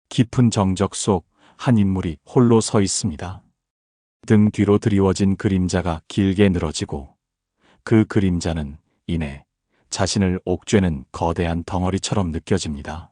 깊은 정적 속 한 인물이 홀로 서 있습니다. 등 뒤로 드리워진 그림자가 길게 늘어지고 그 그림자는 이내 자신을 옥죄는 거대한 덩어리처럼 느껴집니다.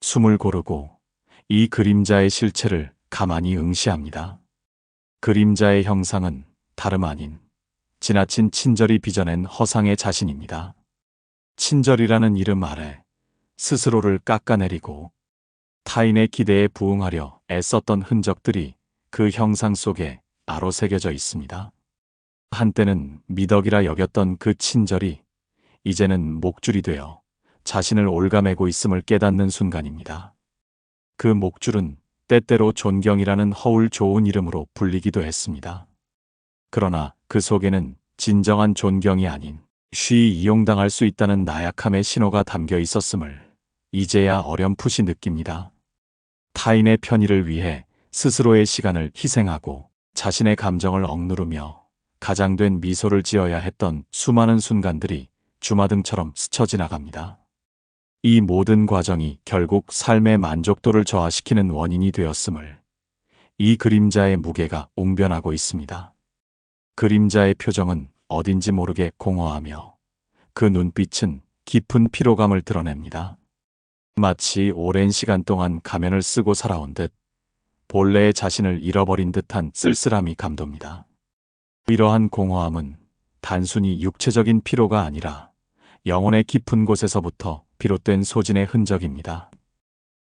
숨을 고르고 이 그림자의 실체를 가만히 응시합니다. 그림자의 형상은 다름 아닌 지나친 친절이 빚어낸 허상의 자신입니다. 친절이라는 이름 아래 스스로를 깎아내리고 타인의 기대에 부응하려 애썼던 흔적들이 그 형상 속에 아로 새겨져 있습니다. 한때는 미덕이라 여겼던 그 친절이 이제는 목줄이 되어 자신을 옭아매고 있음을 깨닫는 순간입니다. 그 목줄은 때때로 존경이라는 허울 좋은 이름으로 불리기도 했습니다. 그러나 그 속에는 진정한 존경이 아닌 쉬이 이용당할 수 있다는 나약함의 신호가 담겨 있었음을 이제야 어렴풋이 느낍니다. 타인의 편의를 위해 스스로의 시간을 희생하고 자신의 감정을 억누르며 가장된 미소를 지어야 했던 수많은 순간들이 주마등처럼 스쳐 지나갑니다. 이 모든 과정이 결국 삶의 만족도를 저하시키는 원인이 되었음을 이 그림자의 무게가 웅변하고 있습니다. 그림자의 표정은 어딘지 모르게 공허하며 그 눈빛은 깊은 피로감을 드러냅니다. 마치 오랜 시간 동안 가면을 쓰고 살아온 듯 본래의 자신을 잃어버린 듯한 쓸쓸함이 감돕니다. 이러한 공허함은 단순히 육체적인 피로가 아니라 영혼의 깊은 곳에서부터 비롯된 소진의 흔적입니다.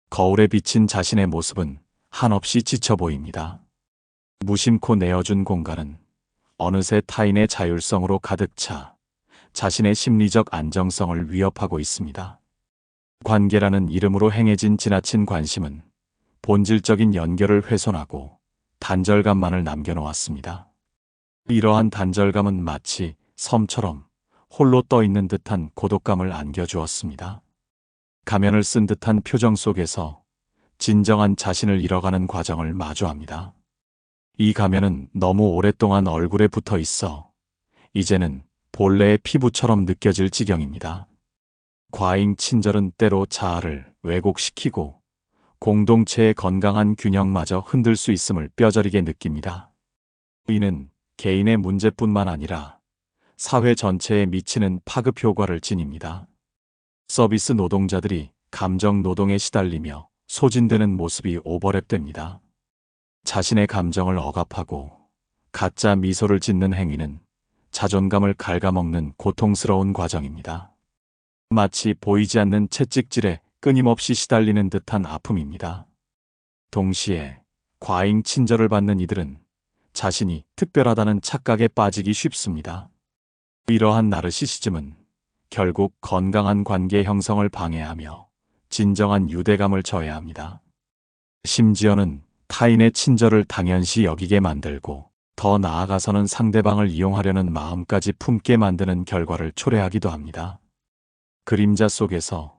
거울에 비친 자신의 모습은 한없이 지쳐 보입니다. 무심코 내어준 공간은 어느새 타인의 자율성으로 가득 차 자신의 심리적 안정성을 위협하고 있습니다. 관계라는 이름으로 행해진 지나친 관심은 본질적인 연결을 훼손하고 단절감만을 남겨놓았습니다. 이러한 단절감은 마치 섬처럼 홀로 떠 있는 듯한 고독감을 안겨주었습니다. 가면을 쓴 듯한 표정 속에서 진정한 자신을 잃어가는 과정을 마주합니다. 이 가면은 너무 오랫동안 얼굴에 붙어 있어 이제는 본래의 피부처럼 느껴질 지경입니다. 과잉 친절은 때로 자아를 왜곡시키고 공동체의 건강한 균형마저 흔들 수 있음을 뼈저리게 느낍니다. 이는 개인의 문제뿐만 아니라 사회 전체에 미치는 파급 효과를 지닙니다. 서비스 노동자들이 감정 노동에 시달리며 소진되는 모습이 오버랩됩니다. 자신의 감정을 억압하고 가짜 미소를 짓는 행위는 자존감을 갉아먹는 고통스러운 과정입니다. 마치 보이지 않는 채찍질에 끊임없이 시달리는 듯한 아픔입니다. 동시에 과잉 친절을 받는 이들은 자신이 특별하다는 착각에 빠지기 쉽습니다. 이러한 나르시시즘은 결국 건강한 관계 형성을 방해하며 진정한 유대감을 저해합니다. 심지어는 타인의 친절을 당연시 여기게 만들고 더 나아가서는 상대방을 이용하려는 마음까지 품게 만드는 결과를 초래하기도 합니다. 그림자 속에서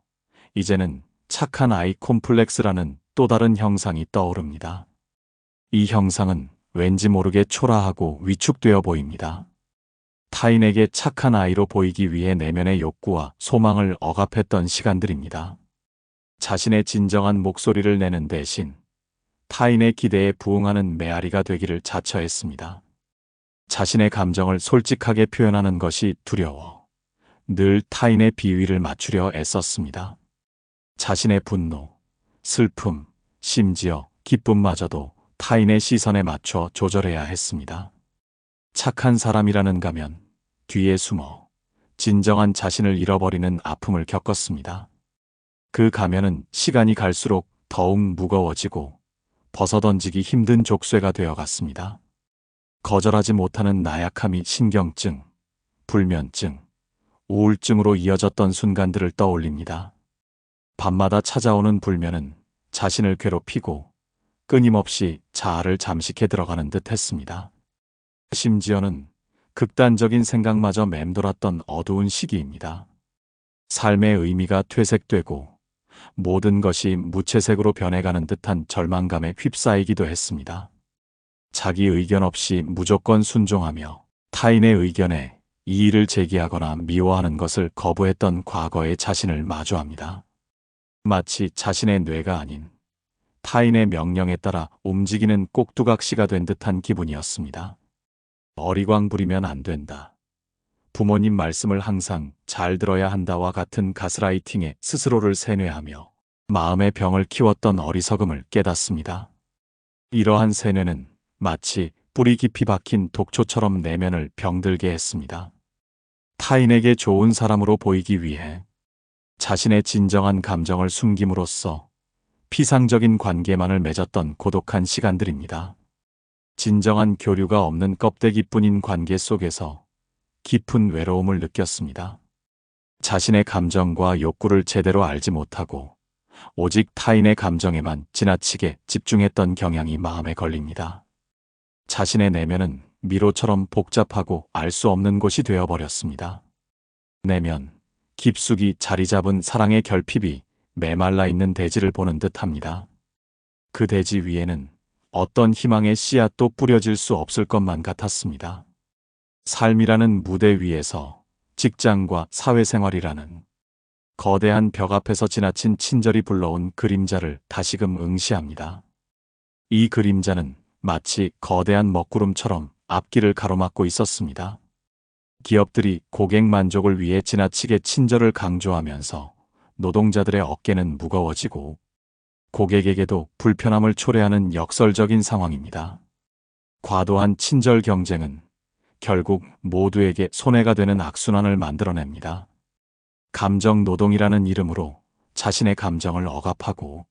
이제는 착한 아이 콤플렉스라는 또 다른 형상이 떠오릅니다. 이 형상은 왠지 모르게 초라하고 위축되어 보입니다. 타인에게 착한 아이로 보이기 위해 내면의 욕구와 소망을 억압했던 시간들입니다. 자신의 진정한 목소리를 내는 대신 타인의 기대에 부응하는 메아리가 되기를 자처했습니다. 자신의 감정을 솔직하게 표현하는 것이 두려워 늘 타인의 비위를 맞추려 애썼습니다. 자신의 분노, 슬픔, 심지어 기쁨마저도 타인의 시선에 맞춰 조절해야 했습니다. 착한 사람이라는 가면 뒤에 숨어 진정한 자신을 잃어버리는 아픔을 겪었습니다. 그 가면은 시간이 갈수록 더욱 무거워지고 벗어던지기 힘든 족쇄가 되어갔습니다. 거절하지 못하는 나약함이 신경증, 불면증, 우울증으로 이어졌던 순간들을 떠올립니다. 밤마다 찾아오는 불면은 자신을 괴롭히고 끊임없이 자아를 잠식해 들어가는 듯 했습니다. 심지어는 극단적인 생각마저 맴돌았던 어두운 시기입니다. 삶의 의미가 퇴색되고 모든 것이 무채색으로 변해가는 듯한 절망감에 휩싸이기도 했습니다. 자기 의견 없이 무조건 순종하며 타인의 의견에 이의를 제기하거나 미워하는 것을 거부했던 과거의 자신을 마주합니다. 마치 자신의 뇌가 아닌 타인의 명령에 따라 움직이는 꼭두각시가 된 듯한 기분이었습니다. 어리광 부리면 안 된다. 부모님 말씀을 항상 잘 들어야 한다와 같은 가스라이팅에 스스로를 세뇌하며 마음의 병을 키웠던 어리석음을 깨닫습니다. 이러한 세뇌는 마치 뿌리 깊이 박힌 독초처럼 내면을 병들게 했습니다. 타인에게 좋은 사람으로 보이기 위해 자신의 진정한 감정을 숨김으로써 피상적인 관계만을 맺었던 고독한 시간들입니다. 진정한 교류가 없는 껍데기뿐인 관계 속에서 깊은 외로움을 느꼈습니다. 자신의 감정과 욕구를 제대로 알지 못하고 오직 타인의 감정에만 지나치게 집중했던 경향이 마음에 걸립니다. 자신의 내면은 미로처럼 복잡하고 알 수 없는 곳이 되어버렸습니다. 내면 깊숙이 자리 잡은 사랑의 결핍이 메말라 있는 대지를 보는 듯합니다. 그 대지 위에는 어떤 희망의 씨앗도 뿌려질 수 없을 것만 같았습니다. 삶이라는 무대 위에서 직장과 사회생활이라는 거대한 벽 앞에서 지나친 친절이 불러온 그림자를 다시금 응시합니다. 이 그림자는 마치 거대한 먹구름처럼 앞길을 가로막고 있었습니다. 기업들이 고객 만족을 위해 지나치게 친절을 강조하면서 노동자들의 어깨는 무거워지고 고객에게도 불편함을 초래하는 역설적인 상황입니다. 과도한 친절 경쟁은 결국 모두에게 손해가 되는 악순환을 만들어냅니다. 감정 노동이라는 이름으로 자신의 감정을 억압하고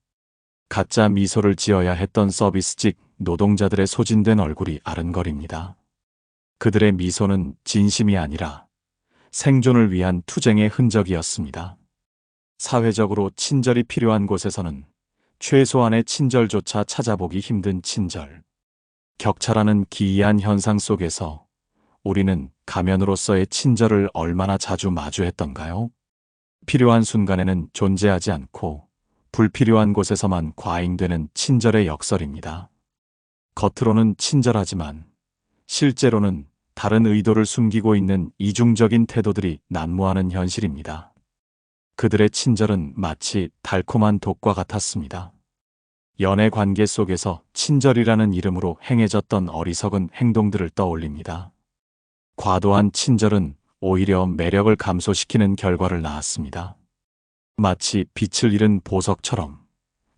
가짜 미소를 지어야 했던 서비스직 노동자들의 소진된 얼굴이 아른거립니다. 그들의 미소는 진심이 아니라 생존을 위한 투쟁의 흔적이었습니다. 사회적으로 친절이 필요한 곳에서는 최소한의 친절조차 찾아보기 힘든 친절. 격차라는 기이한 현상 속에서 우리는 가면으로서의 친절을 얼마나 자주 마주했던가요? 필요한 순간에는 존재하지 않고 불필요한 곳에서만 과잉되는 친절의 역설입니다. 겉으로는 친절하지만 실제로는 다른 의도를 숨기고 있는 이중적인 태도들이 난무하는 현실입니다. 그들의 친절은 마치 달콤한 독과 같았습니다. 연애 관계 속에서 친절이라는 이름으로 행해졌던 어리석은 행동들을 떠올립니다. 과도한 친절은 오히려 매력을 감소시키는 결과를 낳았습니다. 마치 빛을 잃은 보석처럼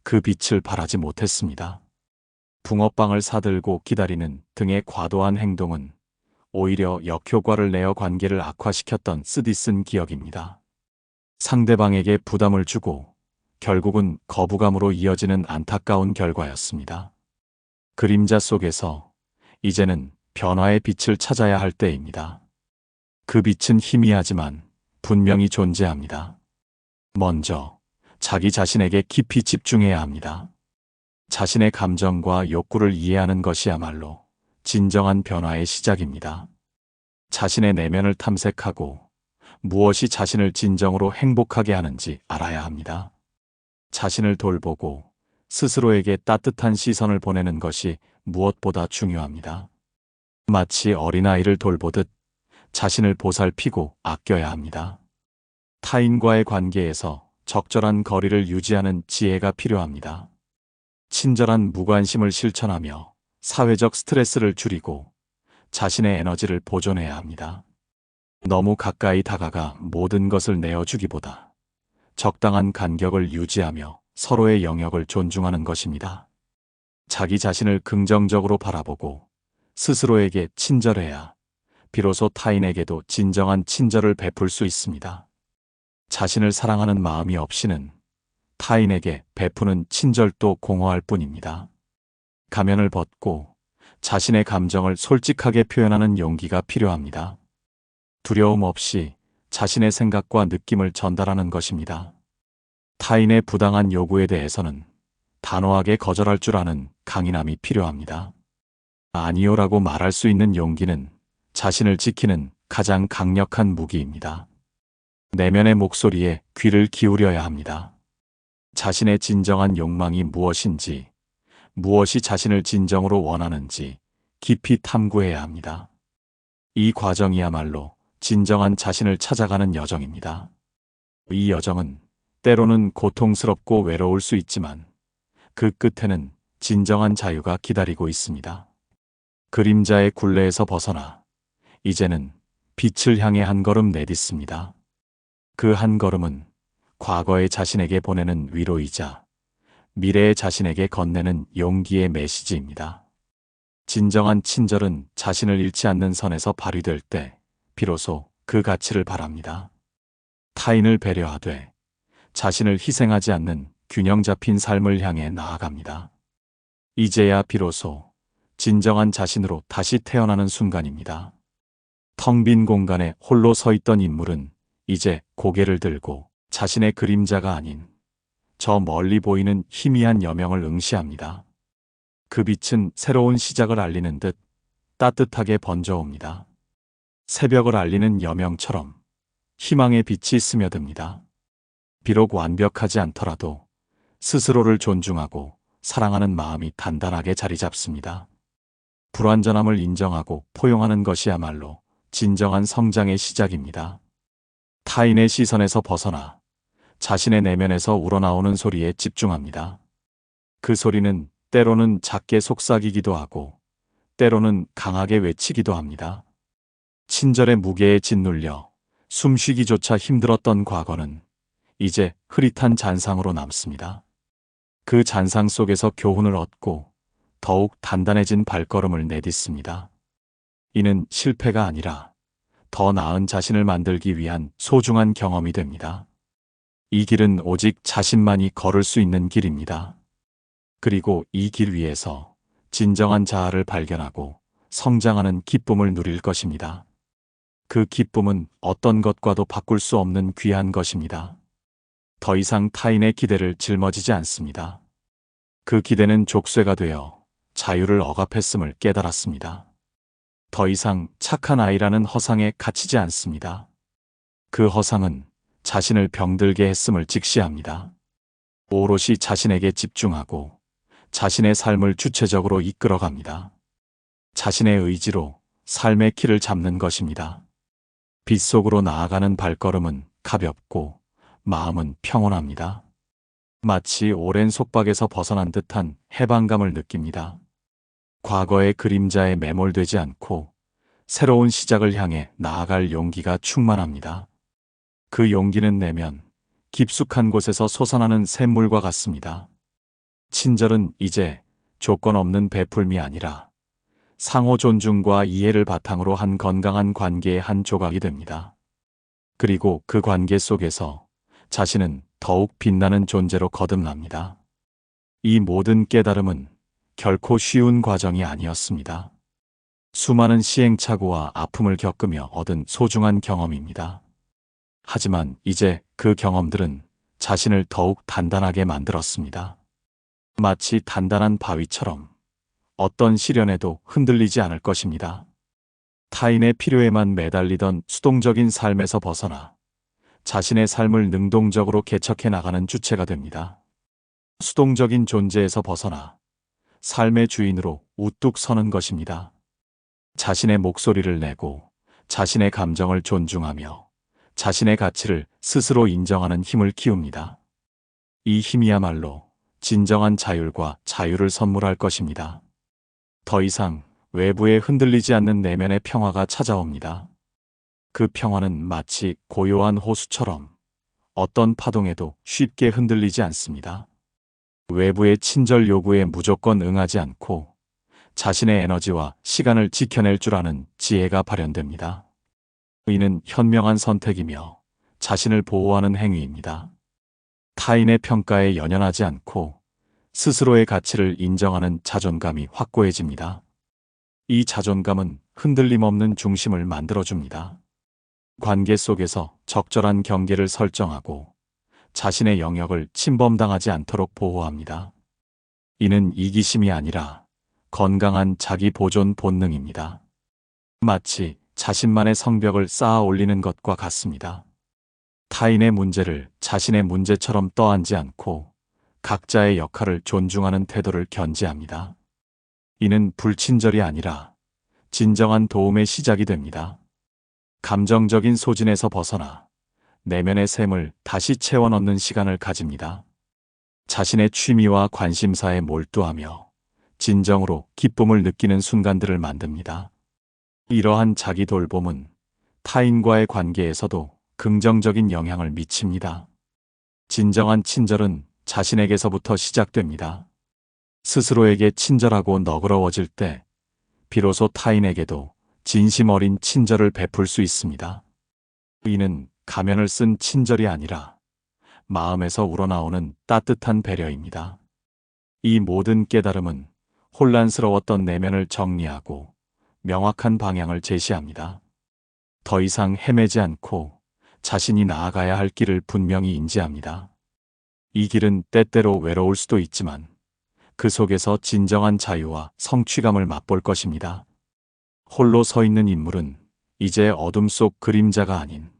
그 빛을 발하지 못했습니다. 붕어빵을 사들고 기다리는 등의 과도한 행동은 오히려 역효과를 내어 관계를 악화시켰던 쓰디쓴 기억입니다. 상대방에게 부담을 주고 결국은 거부감으로 이어지는 안타까운 결과였습니다. 그림자 속에서 이제는 변화의 빛을 찾아야 할 때입니다. 그 빛은 희미하지만 분명히 존재합니다. 먼저 자기 자신에게 깊이 집중해야 합니다. 자신의 감정과 욕구를 이해하는 것이야말로 진정한 변화의 시작입니다. 자신의 내면을 탐색하고 무엇이 자신을 진정으로 행복하게 하는지 알아야 합니다. 자신을 돌보고 스스로에게 따뜻한 시선을 보내는 것이 무엇보다 중요합니다. 마치 어린아이를 돌보듯 자신을 보살피고 아껴야 합니다. 타인과의 관계에서 적절한 거리를 유지하는 지혜가 필요합니다. 친절한 무관심을 실천하며 사회적 스트레스를 줄이고 자신의 에너지를 보존해야 합니다. 너무 가까이 다가가 모든 것을 내어주기보다 적당한 간격을 유지하며 서로의 영역을 존중하는 것입니다. 자기 자신을 긍정적으로 바라보고 스스로에게 친절해야 비로소 타인에게도 진정한 친절을 베풀 수 있습니다. 자신을 사랑하는 마음이 없이는 타인에게 베푸는 친절도 공허할 뿐입니다. 가면을 벗고 자신의 감정을 솔직하게 표현하는 용기가 필요합니다. 두려움 없이 자신의 생각과 느낌을 전달하는 것입니다. 타인의 부당한 요구에 대해서는 단호하게 거절할 줄 아는 강인함이 필요합니다. 아니요라고 말할 수 있는 용기는 자신을 지키는 가장 강력한 무기입니다. 내면의 목소리에 귀를 기울여야 합니다. 자신의 진정한 욕망이 무엇인지, 무엇이 자신을 진정으로 원하는지 깊이 탐구해야 합니다. 이 과정이야말로 진정한 자신을 찾아가는 여정입니다. 이 여정은 때로는 고통스럽고 외로울 수 있지만 그 끝에는 진정한 자유가 기다리고 있습니다. 그림자의 굴레에서 벗어나 이제는 빛을 향해 한 걸음 내딛습니다. 그 한 걸음은 과거의 자신에게 보내는 위로이자 미래의 자신에게 건네는 용기의 메시지입니다. 진정한 친절은 자신을 잃지 않는 선에서 발휘될 때 비로소 그 가치를 바랍니다. 타인을 배려하되 자신을 희생하지 않는 균형 잡힌 삶을 향해 나아갑니다. 이제야 비로소 진정한 자신으로 다시 태어나는 순간입니다. 텅 빈 공간에 홀로 서 있던 인물은 이제 고개를 들고 자신의 그림자가 아닌 저 멀리 보이는 희미한 여명을 응시합니다. 그 빛은 새로운 시작을 알리는 듯 따뜻하게 번져옵니다. 새벽을 알리는 여명처럼 희망의 빛이 스며듭니다. 비록 완벽하지 않더라도 스스로를 존중하고 사랑하는 마음이 단단하게 자리 잡습니다. 불완전함을 인정하고 포용하는 것이야말로 진정한 성장의 시작입니다. 타인의 시선에서 벗어나 자신의 내면에서 우러나오는 소리에 집중합니다. 그 소리는 때로는 작게 속삭이기도 하고 때로는 강하게 외치기도 합니다. 친절의 무게에 짓눌려 숨쉬기조차 힘들었던 과거는 이제 흐릿한 잔상으로 남습니다. 그 잔상 속에서 교훈을 얻고 더욱 단단해진 발걸음을 내딛습니다. 이는 실패가 아니라 더 나은 자신을 만들기 위한 소중한 경험이 됩니다. 이 길은 오직 자신만이 걸을 수 있는 길입니다. 그리고 이 길 위에서 진정한 자아를 발견하고 성장하는 기쁨을 누릴 것입니다. 그 기쁨은 어떤 것과도 바꿀 수 없는 귀한 것입니다. 더 이상 타인의 기대를 짊어지지 않습니다. 그 기대는 족쇄가 되어 자유를 억압했음을 깨달았습니다. 더 이상 착한 아이라는 허상에 갇히지 않습니다. 그 허상은 자신을 병들게 했음을 직시합니다. 오롯이 자신에게 집중하고 자신의 삶을 주체적으로 이끌어갑니다. 자신의 의지로 삶의 키를 잡는 것입니다. 빛 속으로 나아가는 발걸음은 가볍고 마음은 평온합니다. 마치 오랜 속박에서 벗어난 듯한 해방감을 느낍니다. 과거의 그림자에 매몰되지 않고 새로운 시작을 향해 나아갈 용기가 충만합니다. 그 용기는 내면 깊숙한 곳에서 솟아나는 샘물과 같습니다. 친절은 이제 조건 없는 베풀미 아니라 상호 존중과 이해를 바탕으로 한 건강한 관계의 한 조각이 됩니다. 그리고 그 관계 속에서 자신은 더욱 빛나는 존재로 거듭납니다. 이 모든 깨달음은 결코 쉬운 과정이 아니었습니다. 수많은 시행착오와 아픔을 겪으며 얻은 소중한 경험입니다. 하지만 이제 그 경험들은 자신을 더욱 단단하게 만들었습니다. 마치 단단한 바위처럼 어떤 시련에도 흔들리지 않을 것입니다. 타인의 필요에만 매달리던 수동적인 삶에서 벗어나 자신의 삶을 능동적으로 개척해 나가는 주체가 됩니다. 수동적인 존재에서 벗어나 삶의 주인으로 우뚝 서는 것입니다. 자신의 목소리를 내고 자신의 감정을 존중하며 자신의 가치를 스스로 인정하는 힘을 키웁니다. 이 힘이야말로 진정한 자율과 자유를 선물할 것입니다. 더 이상 외부에 흔들리지 않는 내면의 평화가 찾아옵니다. 그 평화는 마치 고요한 호수처럼 어떤 파동에도 쉽게 흔들리지 않습니다. 외부의 친절 요구에 무조건 응하지 않고 자신의 에너지와 시간을 지켜낼 줄 아는 지혜가 발현됩니다. 이는 현명한 선택이며 자신을 보호하는 행위입니다. 타인의 평가에 연연하지 않고 스스로의 가치를 인정하는 자존감이 확고해집니다. 이 자존감은 흔들림 없는 중심을 만들어줍니다. 관계 속에서 적절한 경계를 설정하고 자신의 영역을 침범당하지 않도록 보호합니다. 이는 이기심이 아니라 건강한 자기 보존 본능입니다. 마치 자신만의 성벽을 쌓아 올리는 것과 같습니다. 타인의 문제를 자신의 문제처럼 떠안지 않고 각자의 역할을 존중하는 태도를 견지합니다. 이는 불친절이 아니라 진정한 도움의 시작이 됩니다. 감정적인 소진에서 벗어나 내면의 샘을 다시 채워 넣는 시간을 가집니다. 자신의 취미와 관심사에 몰두하며 진정으로 기쁨을 느끼는 순간들을 만듭니다. 이러한 자기 돌봄은 타인과의 관계에서도 긍정적인 영향을 미칩니다. 진정한 친절은 자신에게서부터 시작됩니다. 스스로에게 친절하고 너그러워질 때 비로소 타인에게도 진심 어린 친절을 베풀 수 있습니다. 이는 가면을 쓴 친절이 아니라 마음에서 우러나오는 따뜻한 배려입니다. 이 모든 깨달음은 혼란스러웠던 내면을 정리하고 명확한 방향을 제시합니다. 더 이상 헤매지 않고 자신이 나아가야 할 길을 분명히 인지합니다. 이 길은 때때로 외로울 수도 있지만 그 속에서 진정한 자유와 성취감을 맛볼 것입니다. 홀로 서 있는 인물은 이제 어둠 속 그림자가 아닌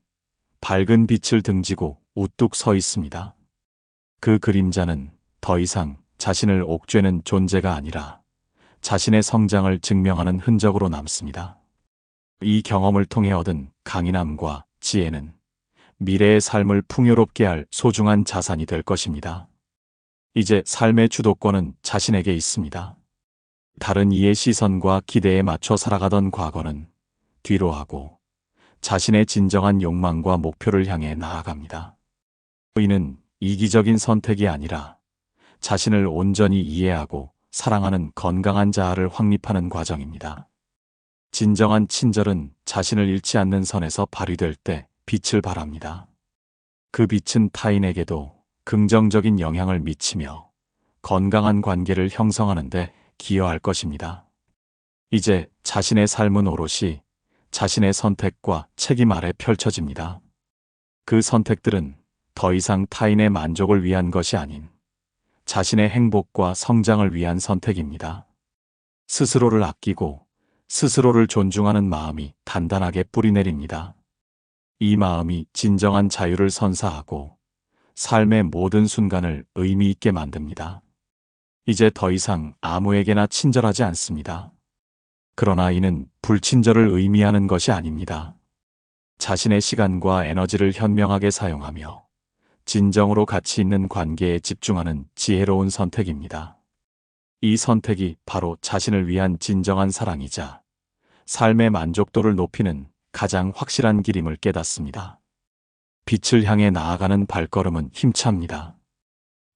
밝은 빛을 등지고 우뚝 서 있습니다. 그 그림자는 더 이상 자신을 옥죄는 존재가 아니라 자신의 성장을 증명하는 흔적으로 남습니다. 이 경험을 통해 얻은 강인함과 지혜는 미래의 삶을 풍요롭게 할 소중한 자산이 될 것입니다. 이제 삶의 주도권은 자신에게 있습니다. 다른 이의 시선과 기대에 맞춰 살아가던 과거는 뒤로 하고 자신의 진정한 욕망과 목표를 향해 나아갑니다. 이는 이기적인 선택이 아니라 자신을 온전히 이해하고 사랑하는 건강한 자아를 확립하는 과정입니다. 진정한 친절은 자신을 잃지 않는 선에서 발휘될 때 빛을 발합니다. 그 빛은 타인에게도 긍정적인 영향을 미치며 건강한 관계를 형성하는 데 기여할 것입니다. 이제 자신의 삶은 오롯이 자신의 선택과 책임 아래 펼쳐집니다. 그 선택들은 더 이상 타인의 만족을 위한 것이 아닌 자신의 행복과 성장을 위한 선택입니다. 스스로를 아끼고 스스로를 존중하는 마음이 단단하게 뿌리내립니다. 이 마음이 진정한 자유를 선사하고 삶의 모든 순간을 의미 있게 만듭니다. 이제 더 이상 아무에게나 친절하지 않습니다. 그러나 이는 불친절을 의미하는 것이 아닙니다. 자신의 시간과 에너지를 현명하게 사용하며 진정으로 가치 있는 관계에 집중하는 지혜로운 선택입니다. 이 선택이 바로 자신을 위한 진정한 사랑이자 삶의 만족도를 높이는 가장 확실한 길임을 깨닫습니다. 빛을 향해 나아가는 발걸음은 힘찹니다.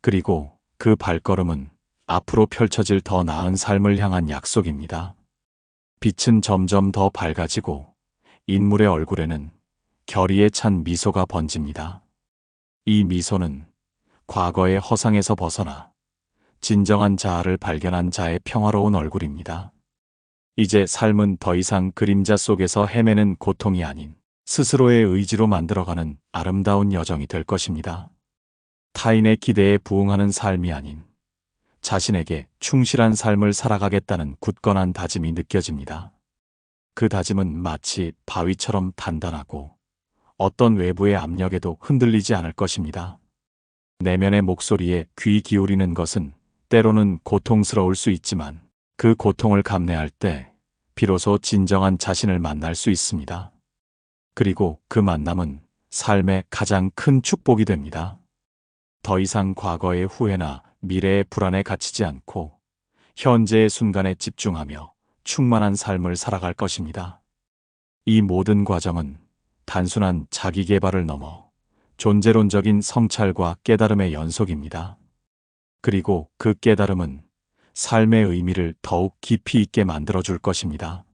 그리고 그 발걸음은 앞으로 펼쳐질 더 나은 삶을 향한 약속입니다. 빛은 점점 더 밝아지고 인물의 얼굴에는 결의에 찬 미소가 번집니다. 이 미소는 과거의 허상에서 벗어나 진정한 자아를 발견한 자의 평화로운 얼굴입니다. 이제 삶은 더 이상 그림자 속에서 헤매는 고통이 아닌 스스로의 의지로 만들어가는 아름다운 여정이 될 것입니다. 타인의 기대에 부응하는 삶이 아닌 자신에게 충실한 삶을 살아가겠다는 굳건한 다짐이 느껴집니다. 그 다짐은 마치 바위처럼 단단하고 어떤 외부의 압력에도 흔들리지 않을 것입니다. 내면의 목소리에 귀 기울이는 것은 때로는 고통스러울 수 있지만 그 고통을 감내할 때 비로소 진정한 자신을 만날 수 있습니다. 그리고 그 만남은 삶의 가장 큰 축복이 됩니다. 더 이상 과거의 후회나 미래의 불안에 갇히지 않고 현재의 순간에 집중하며 충만한 삶을 살아갈 것입니다. 이 모든 과정은 단순한 자기 개발을 넘어 존재론적인 성찰과 깨달음의 연속입니다. 그리고 그 깨달음은 삶의 의미를 더욱 깊이 있게 만들어줄 것입니다.